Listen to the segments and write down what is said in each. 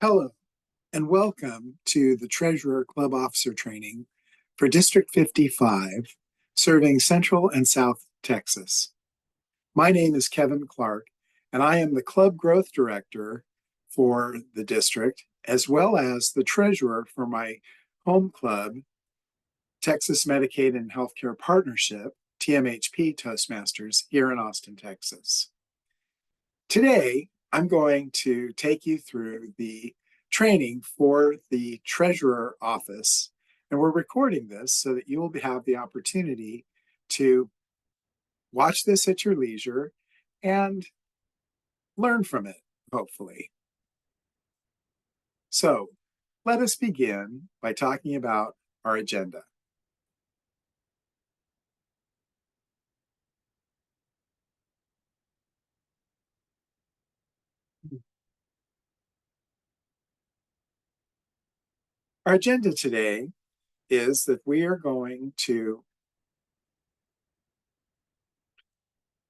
Hello, and welcome to the Treasurer Club Officer Training for District 55, serving Central and South Texas. My name is Kevin Clark, and I am the Club Growth Director for the district, as well as the Treasurer for my home club, Texas Medicaid and Healthcare Partnership, TMHP Toastmasters, here in Austin, Texas. Today, I'm going to take you through the training for the treasurer office, and we're recording this so that you will have the opportunity to watch this at your leisure and learn from it, hopefully. So let us begin by talking about our agenda. Our agenda today is that we are going to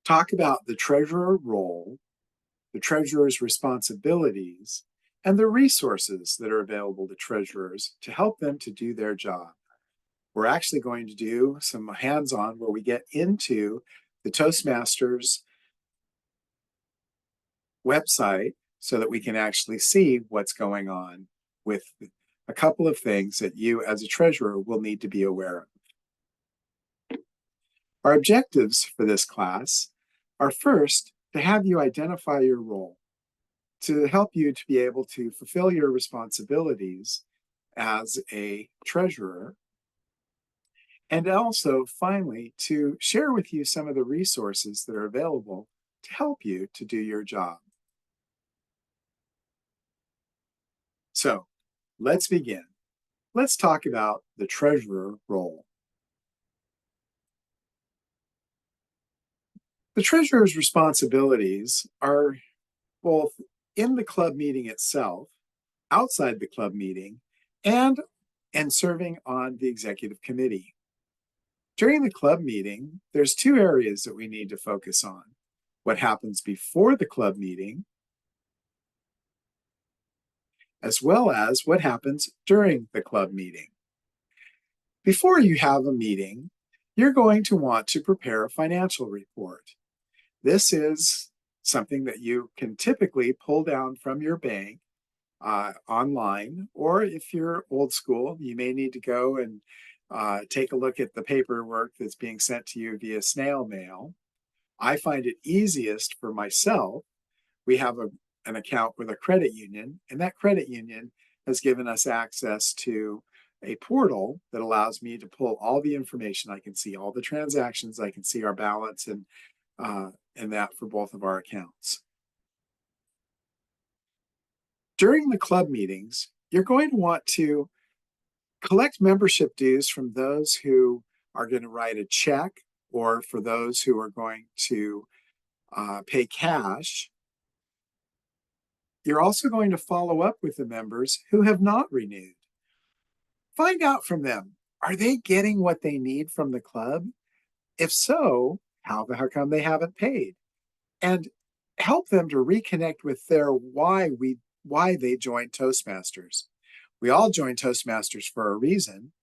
talk about the treasurer role, the treasurer's responsibilities, and the resources that are available to treasurers to help them to do their job. We're actually going to do some hands-on where we get into the Toastmasters website so that we can actually see what's going on with a couple of things that you as a treasurer will need to be aware of. Our objectives for this class are first to have you identify your role, to help you to be able to fulfill your responsibilities as a treasurer, and also finally to share with you some of the resources that are available to help you to do your job. So let's begin. Let's talk about the treasurer role. The treasurer's responsibilities are both in the club meeting itself, outside the club meeting, and serving on the executive committee. During the club meeting, there's two areas that we need to focus on: what happens before the club meeting, as well as what happens during the club meeting. Before you have a meeting, you're going to want to prepare a financial report. This is something that you can typically pull down from your bank online, or if you're old school, you may need to go and take a look at the paperwork that's being sent to you via snail mail. I find it easiest for myself. We have an account with a credit union, and that credit union has given us access to a portal that allows me to pull all the information. I can see all the transactions, I can see our balance, and that for both of our accounts. During the club meetings, you're going to want to collect membership dues from those who are going to write a check, or for those who are going to pay cash. You're also going to follow up with the members who have not renewed. Find out from them, are they getting what they need from the club? If so, how come they haven't paid? And help them to reconnect with their why they joined Toastmasters. We all joined Toastmasters for a reason,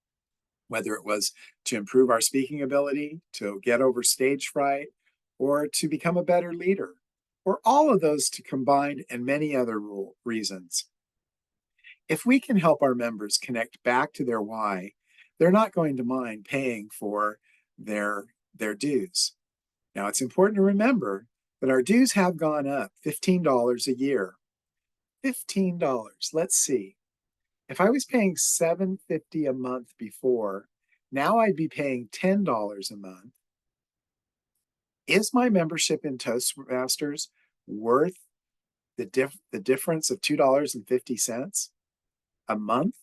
whether it was to improve our speaking ability, to get over stage fright, or to become a better leader, or all of those to combine, and many other reasons. If we can help our members connect back to their why, they're not going to mind paying for their dues. Now, it's important to remember that our dues have gone up $15 a year. $15. Let's see. If I was paying $7.50 a month before, now I'd be paying $10 a month. Is my membership in Toastmasters worth the difference of $2.50 a month?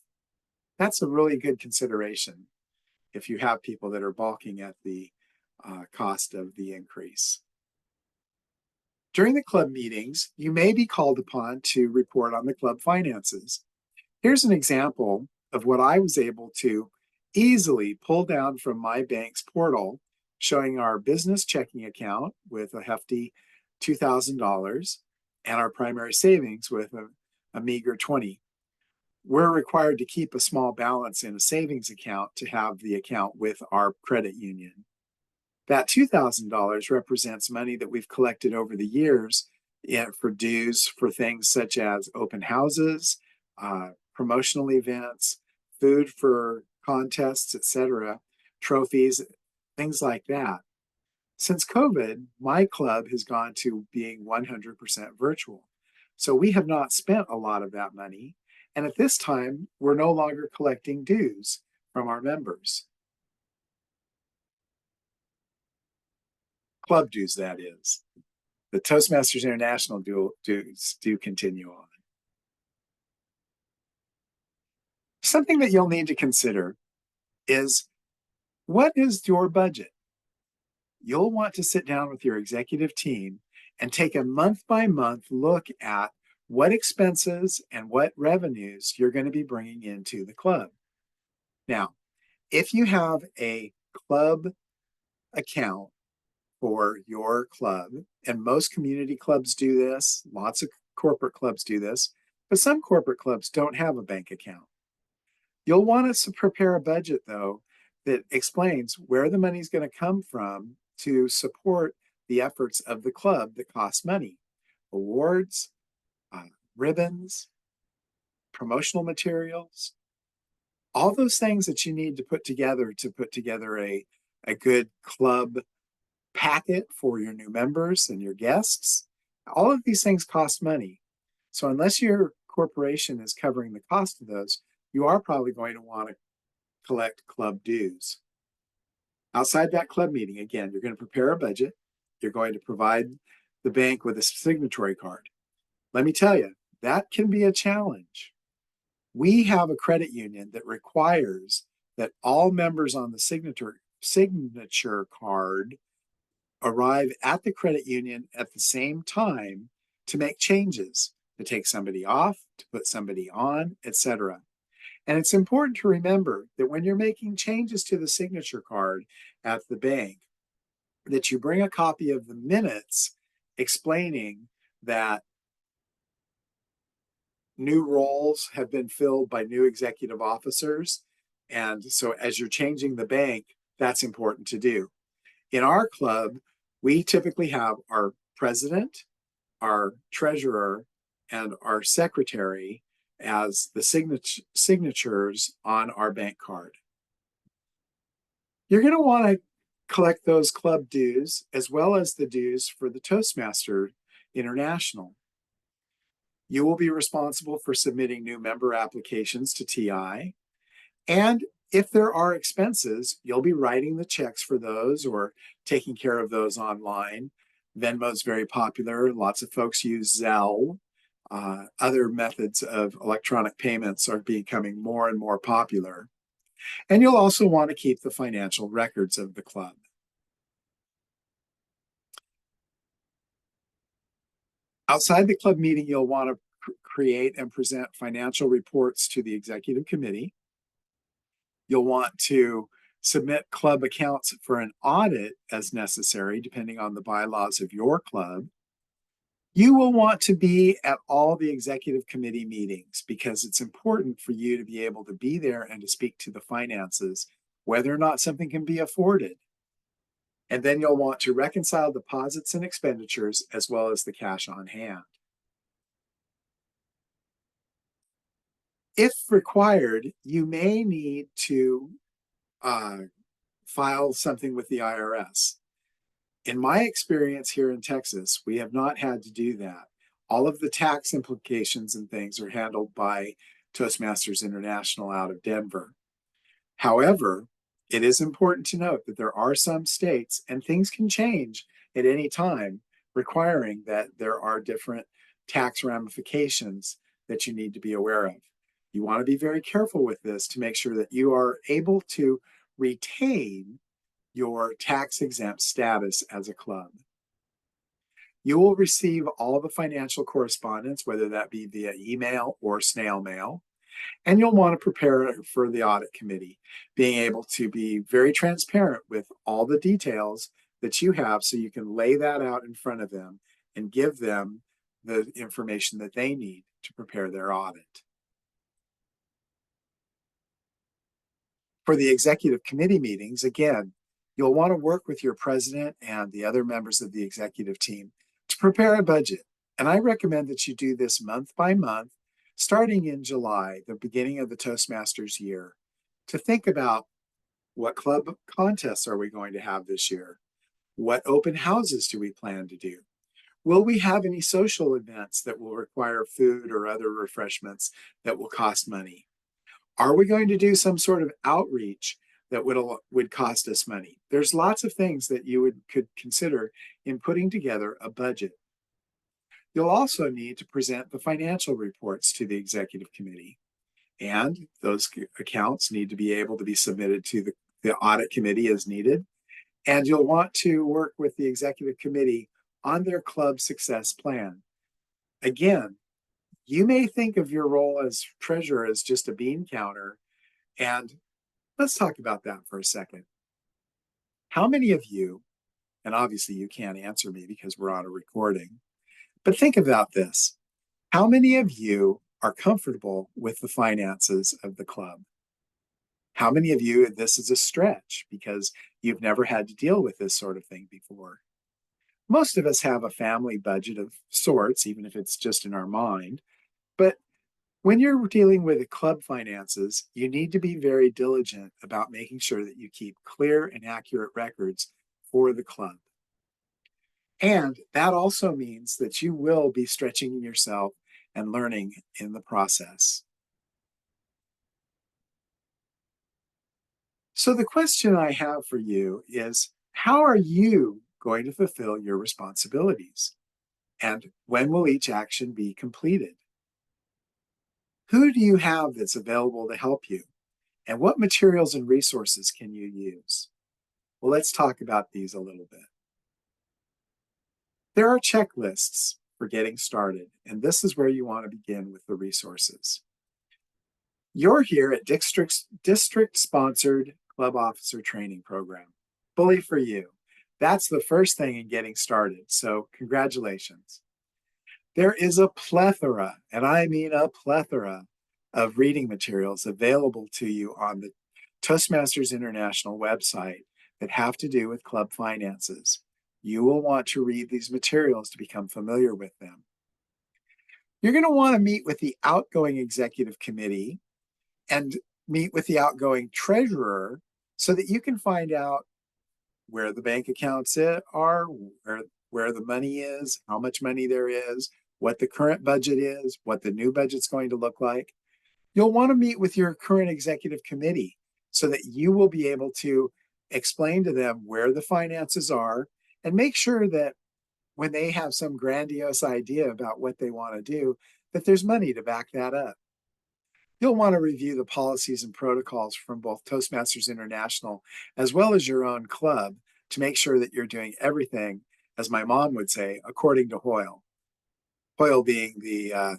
That's a really good consideration if you have people that are balking at the cost of the increase. During the club meetings, you may be called upon to report on the club finances. Here's an example of what I was able to easily pull down from my bank's portal, showing our business checking account with a hefty $2,000 and our primary savings with a meager 20. We're required to keep a small balance in a savings account to have the account with our credit union. That $2,000 represents money that we've collected over the years for dues for things such as open houses, promotional events, food for contests, etc., trophies, things like that. Since COVID, my club has gone to being 100% virtual. So we have not spent a lot of that money. And at this time, we're no longer collecting dues from our members. Club dues, that is. The Toastmasters International dues do continue on. Something that you'll need to consider is, what is your budget? You'll want to sit down with your executive team and take a month-by-month look at what expenses and what revenues you're going to be bringing into the club. Now, if you have a club account for your club, and most community clubs do this, lots of corporate clubs do this, but some corporate clubs don't have a bank account. You'll want us to prepare a budget, though, that explains where the money is going to come from to support the efforts of the club that cost money. Awards, ribbons, promotional materials, all those things that you need to put together a good club packet for your new members and your guests. All of these things cost money. So unless your corporation is covering the cost of those, you are probably going to want to collect club dues. Outside that club meeting, again, you're going to prepare a budget. You're going to provide the bank with a signatory card. Let me tell you, that can be a challenge. We have a credit union that requires that all members on the signature card arrive at the credit union at the same time to make changes, to take somebody off, to put somebody on, etc. And it's important to remember that when you're making changes to the signature card at the bank, that you bring a copy of the minutes explaining that new roles have been filled by new executive officers. And so as you're changing the bank, that's important to do. In our club, we typically have our president, our treasurer, and our secretary as the signatures on our bank card. You're going to want to collect those club dues as well as the dues for the Toastmaster International. You will be responsible for submitting new member applications to TI. And if there are expenses, you'll be writing the checks for those or taking care of those online. Venmo's very popular. Lots of folks use Zelle. Other methods of electronic payments are becoming more and more popular. And you'll also want to keep the financial records of the club. Outside the club meeting, you'll want to create and present financial reports to the executive committee. You'll want to submit club accounts for an audit as necessary, depending on the bylaws of your club. You will want to be at all the executive committee meetings because it's important for you to be able to be there and to speak to the finances, whether or not something can be afforded. And then you'll want to reconcile deposits and expenditures as well as the cash on hand. If required, you may need to file something with the IRS. In my experience here in Texas, we have not had to do that. All of the tax implications and things are handled by Toastmasters International out of Denver. However, it is important to note that there are some states, and things can change at any time, requiring that there are different tax ramifications that you need to be aware of. You want to be very careful with this to make sure that you are able to retain your tax-exempt status as a club. You will receive all the financial correspondence, whether that be via email or snail mail, and you'll want to prepare for the audit committee, being able to be very transparent with all the details that you have so you can lay that out in front of them and give them the information that they need to prepare their audit. For the executive committee meetings, again, you'll want to work with your president and the other members of the executive team to prepare a budget. And I recommend that you do this month by month, starting in July, the beginning of the Toastmasters year, to think about what club contests are we going to have this year? What open houses do we plan to do? Will we have any social events that will require food or other refreshments that will cost money? Are we going to do some sort of outreach that would cost us money? There's lots of things that you could consider in putting together a budget. You'll also need to present the financial reports to the executive committee, and those accounts need to be able to be submitted to the audit committee as needed. And you'll want to work with the executive committee on their club success plan. Again, you may think of your role as treasurer as just a bean counter, and let's talk about that for a second. How many of you, and obviously you can't answer me because we're on a recording, but think about this. How many of you are comfortable with the finances of the club? How many of you, this is a stretch because you've never had to deal with this sort of thing before? Most of us have a family budget of sorts, even if it's just in our mind. But when you're dealing with club finances, you need to be very diligent about making sure that you keep clear and accurate records for the club. And that also means that you will be stretching yourself and learning in the process. So the question I have for you is, how are you going to fulfill your responsibilities? And when will each action be completed? Who do you have that's available to help you? And what materials and resources can you use? Well, let's talk about these a little bit. There are checklists for getting started, and this is where you want to begin with the resources. You're here at district-sponsored club officer training program. Bully for you. That's the first thing in getting started, so congratulations. There is a plethora, and I mean a plethora, of reading materials available to you on the Toastmasters International website that have to do with club finances. You will want to read these materials to become familiar with them. You're going to want to meet with the outgoing executive committee and meet with the outgoing treasurer so that you can find out where the bank accounts are, where the money is, how much money there is, what the current budget is, what the new budget's going to look like. You'll want to meet with your current executive committee so that you will be able to explain to them where the finances are and make sure that when they have some grandiose idea about what they want to do, that there's money to back that up. You'll want to review the policies and protocols from both Toastmasters International as well as your own club to make sure that you're doing everything, as my mom would say, according to Hoyle. Hoyle being the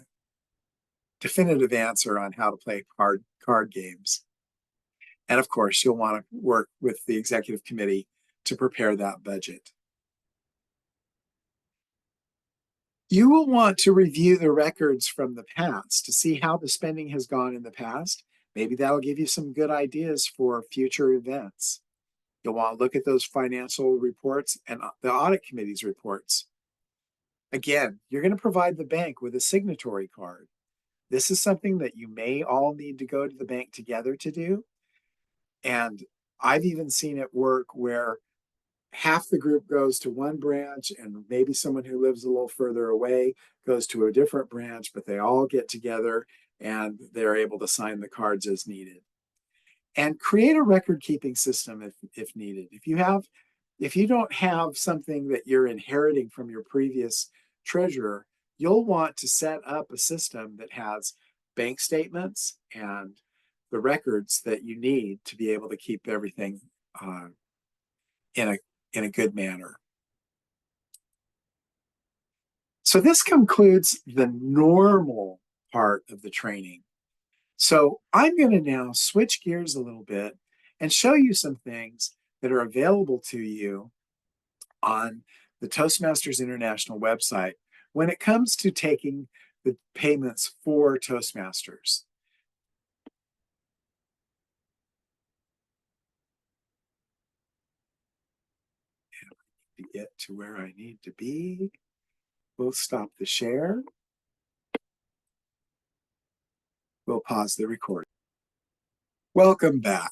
definitive answer on how to play card games. And of course, you'll want to work with the executive committee to prepare that budget. You will want to review the records from the past to see how the spending has gone in the past. Maybe that'll give you some good ideas for future events. You'll want to look at those financial reports and the audit committee's reports. Again, you're going to provide the bank with a signatory card. This is something that you may all need to go to the bank together to do. And I've even seen it work where half the group goes to one branch and maybe someone who lives a little further away goes to a different branch, but they all get together and they're able to sign the cards as needed. And create a record keeping system if needed. If you don't have something that you're inheriting from your previous treasurer, you'll want to set up a system that has bank statements and the records that you need to be able to keep everything in a good manner. So this concludes the normal part of the training. So I'm going to now switch gears a little bit and show you some things that are available to you on the Toastmasters International website when it comes to taking the payments for Toastmasters. To get to where I need to be, we'll stop the share. We'll pause the recording. Welcome back.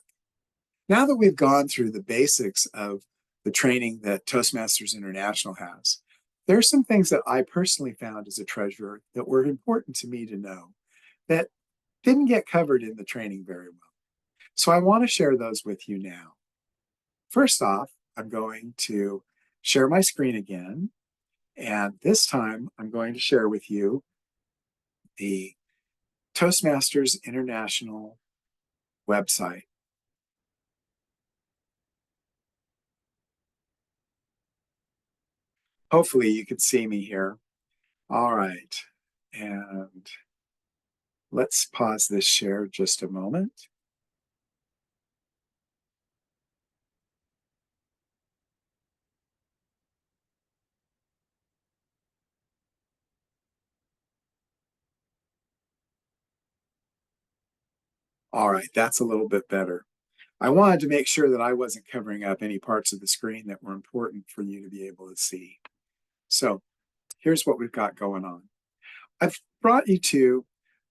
Now that we've gone through the basics of the training that Toastmasters International has, there are some things that I personally found as a treasurer that were important to me to know that didn't get covered in the training very well. So I want to share those with you now. First off, I'm going to share my screen again. And this time I'm going to share with you the Toastmasters International website. Hopefully you can see me here. All right. And let's pause this share just a moment. All right, that's a little bit better. I wanted to make sure that I wasn't covering up any parts of the screen that were important for you to be able to see. So here's what we've got going on. I've brought you to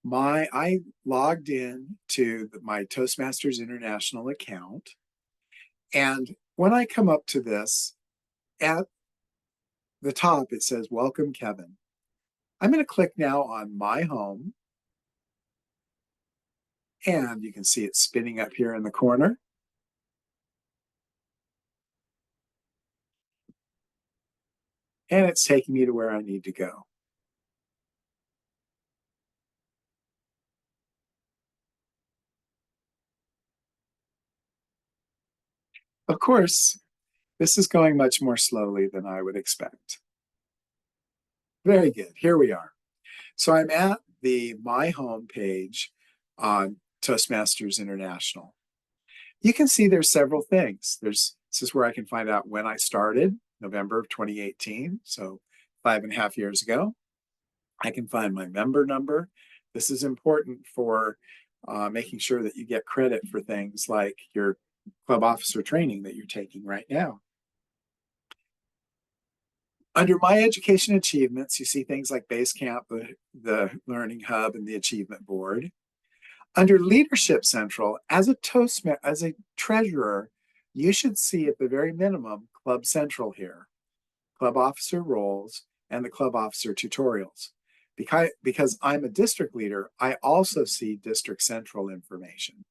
I logged in to my Toastmasters International account. And when I come up to this, at the top, it says, Welcome, Kevin. I'm going to click now on My Home. And you can see it spinning up here in the corner. And it's taking me to where I need to go. Of course, this is going much more slowly than I would expect. Very good. Here we are. So I'm at the My Home page on Toastmasters International. You can see there's several things. This is where I can find out when I started, November of 2018, so 5.5 years ago. I can find my member number. This is important for making sure that you get credit for things like your club officer training that you're taking right now. Under My Education Achievements, you see things like Basecamp, the Learning Hub, and the Achievement Board. Under Leadership Central, as a treasurer, you should see at the very minimum Club Central here, Club Officer roles, and the Club Officer tutorials. Because I'm a district leader, I also see District Central information.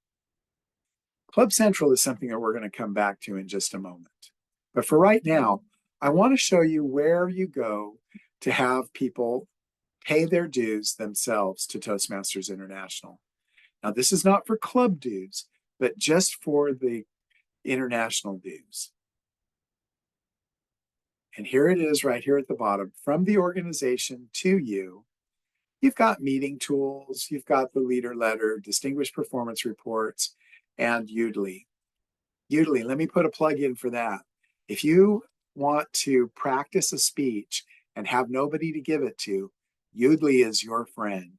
Club Central is something that we're going to come back to in just a moment. But for right now, I want to show you where you go to have people pay their dues themselves to Toastmasters International. Now, this is not for club dues, but just for the international dues. And here it is right here at the bottom. From the organization to you, you've got meeting tools, you've got the leader letter, distinguished performance reports, and Udly. Udly, let me put a plug in for that. If you want to practice a speech and have nobody to give it to, Udly is your friend.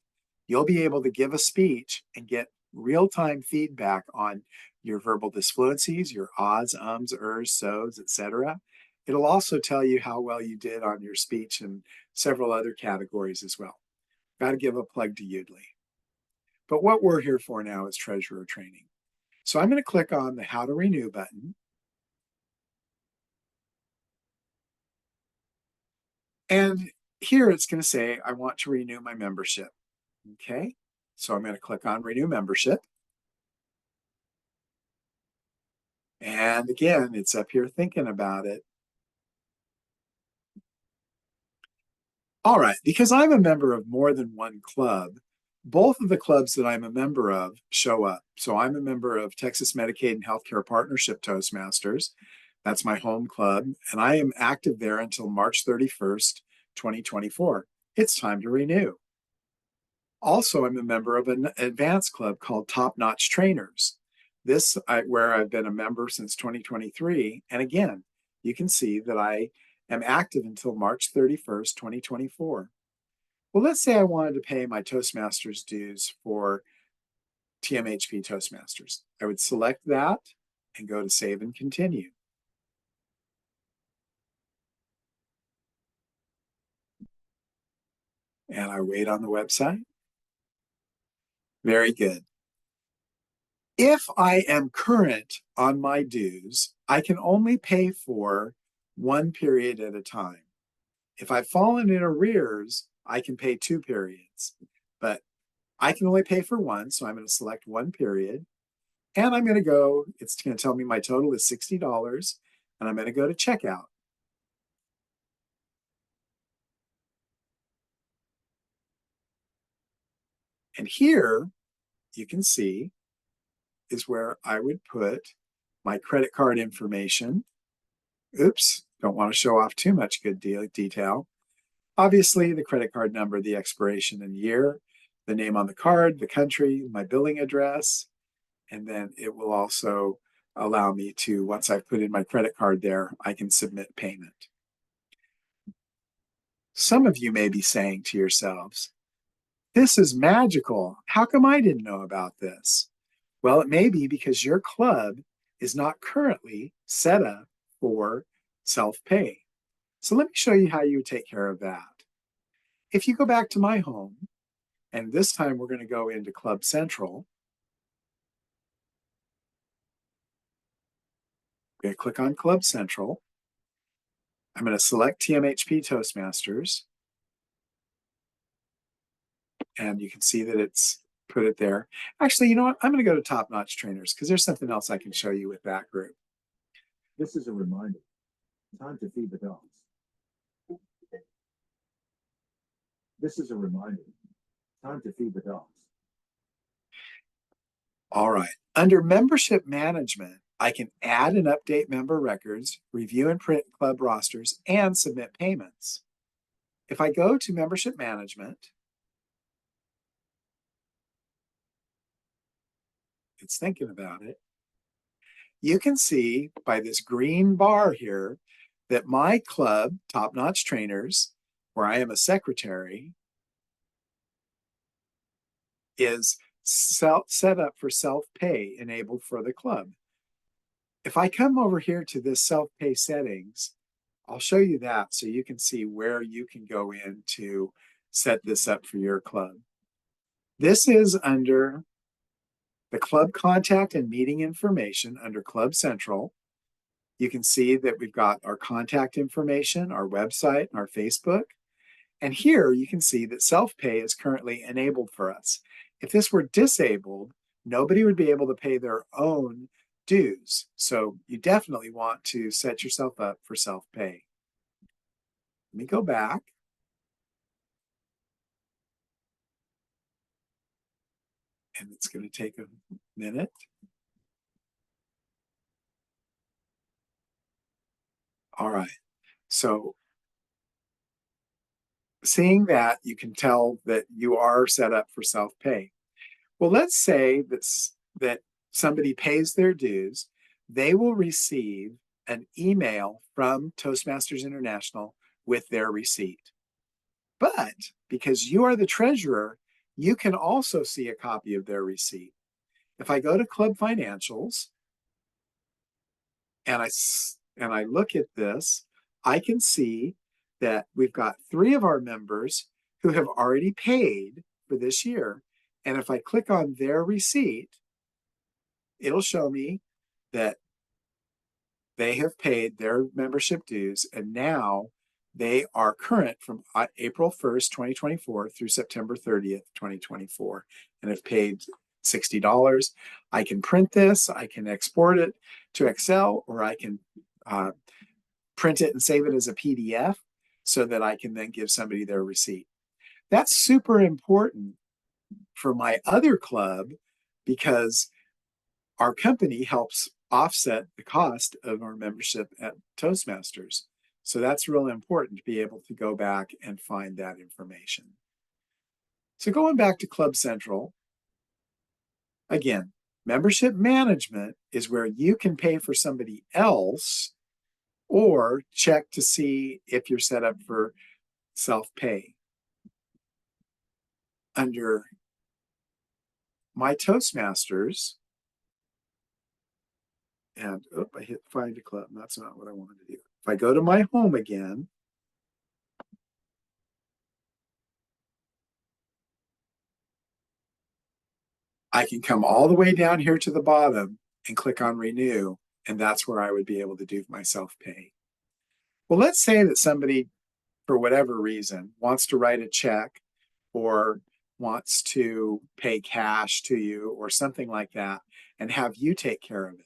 You'll be able to give a speech and get real-time feedback on your verbal disfluencies, your ahs, ums, ers, sos, etc. It'll also tell you how well you did on your speech and several other categories as well. Got to give a plug to Udly. But what we're here for now is treasurer training. So I'm going to click on the How to Renew button. And here it's going to say, I want to renew my membership. Okay, so I'm going to click on Renew Membership. And again, it's up here thinking about it. All right, because I'm a member of more than one club, both of the clubs that I'm a member of show up. So I'm a member of Texas Medicaid and Healthcare Partnership Toastmasters. That's my home club, and I am active there until March 31st, 2024. It's time to renew. Also, I'm a member of an advanced club called Top Notch Trainers. Where I've been a member since 2023. And again, you can see that I am active until March 31st, 2024. Well, let's say I wanted to pay my Toastmasters dues for TMHP Toastmasters. I would select that and go to Save and Continue. And I wait on the website. Very good. If I am current on my dues, I can only pay for one period at a time. If I've fallen in arrears, I can pay 2 periods, but I can only pay for one. So I'm going to select one period and I'm going to go, it's going to tell me my total is $60 and I'm going to go to checkout. And here you can see is where I would put my credit card information. Oops, don't want to show off too much good detail. Obviously, the credit card number, the expiration and year, the name on the card, the country, my billing address, and then it will also allow me to, once I've put in my credit card there, I can submit payment. Some of you may be saying to yourselves, this is magical. How come I didn't know about this? Well, it may be because your club is not currently set up for self-pay. So let me show you how you take care of that. If you go back to my home, and this time we're going to go into Club Central. I'm going to click on Club Central. I'm going to select TMHP Toastmasters. And you can see that it's put it there. Actually, you know what? I'm going to go to Top Notch Trainers because there's something else I can show you with that group. This is a reminder. Time to feed the dogs. This is a reminder. Time to feed the dogs. All right. Under Membership Management, I can add and update member records, review and print club rosters, and submit payments. If I go to Membership Management, it's thinking about it. You can see by this green bar here that my club, Top Notch Trainers, where I am a secretary, is set up for self-pay enabled for the club. If I come over here to this self-pay settings, I'll show you that so you can see where you can go in to set this up for your club. This is under the club contact and meeting information under Club Central. You can see that we've got our contact information, our website, and our Facebook. And here you can see that self-pay is currently enabled for us. If this were disabled, nobody would be able to pay their own dues. So you definitely want to set yourself up for self-pay. Let me go back. And it's going to take a minute. All right. So seeing that, you can tell that you are set up for self-pay. Well, let's say that somebody pays their dues. They will receive an email from Toastmasters International with their receipt. But because you are the treasurer, you can also see a copy of their receipt. If I go to Club Financials and I look at this, I can see that we've got 3 of our members who have already paid for this year. And if I click on their receipt, it'll show me that they have paid their membership dues and now they are current from April 1st, 2024 through September 30th, 2024 and have paid $60. I can print this, I can export it to Excel, or I can print it and save it as a PDF so that I can then give somebody their receipt. That's super important for my other club because our company helps offset the cost of our membership at Toastmasters. So that's really important to be able to go back and find that information. So going back to Club Central, again, membership management is where you can pay for somebody else or check to see if you're set up for self-pay. under my Toastmasters, and I hit find a club. That's not what I wanted to do. If I go to my home again, I can come all the way down here to the bottom and click on renew, and that's where I would be able to do my self-pay. Well, let's say that somebody, for whatever reason, wants to write a check or wants to pay cash to you or something like that and have you take care of it.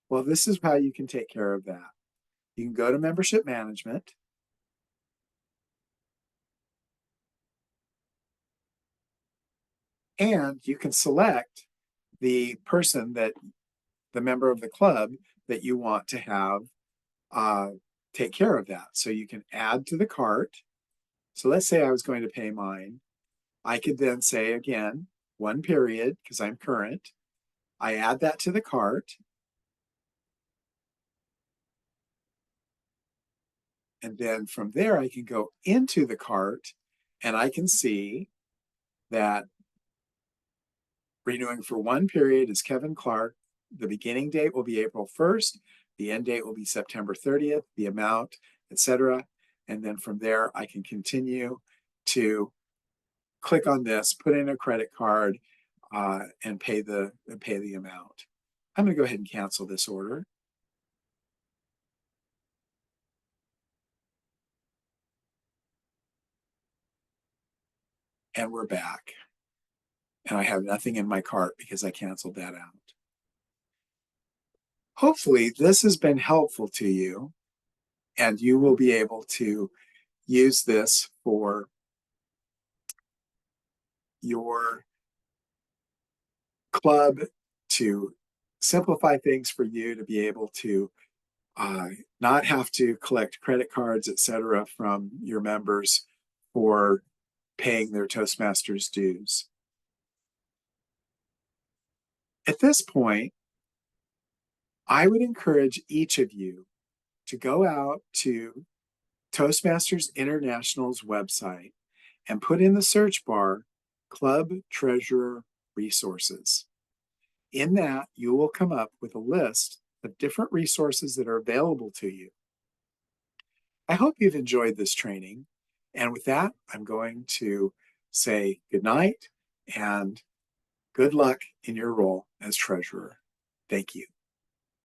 Well, this is how you can take care of that. You can go to membership management, and you can select the person that the member of the club that you want to have take care of that. So you can add to the cart. So let's say I was going to pay mine. I could then say again, one period, because I'm current. I add that to the cart. And then from there, I can go into the cart and I can see that renewing for one period is Kevin Clark. The beginning date will be April 1st. The end date will be September 30th, the amount, etc. And then from there, I can continue to click on this, put in a credit card, and pay the amount. I'm going to go ahead and cancel this order. And we're back. And I have nothing in my cart because I canceled that out. Hopefully this has been helpful to you, and you will be able to use this for your club to simplify things for you, to be able to not have to collect credit cards, etc., from your members for paying their Toastmasters dues. At this point, I would encourage each of you to go out to Toastmasters International's website and put in the search bar Club Treasurer Resources. In that, you will come up with a list of different resources that are available to you. I hope you've enjoyed this training. And with that, I'm going to say good night and good luck in your role as treasurer. Thank you.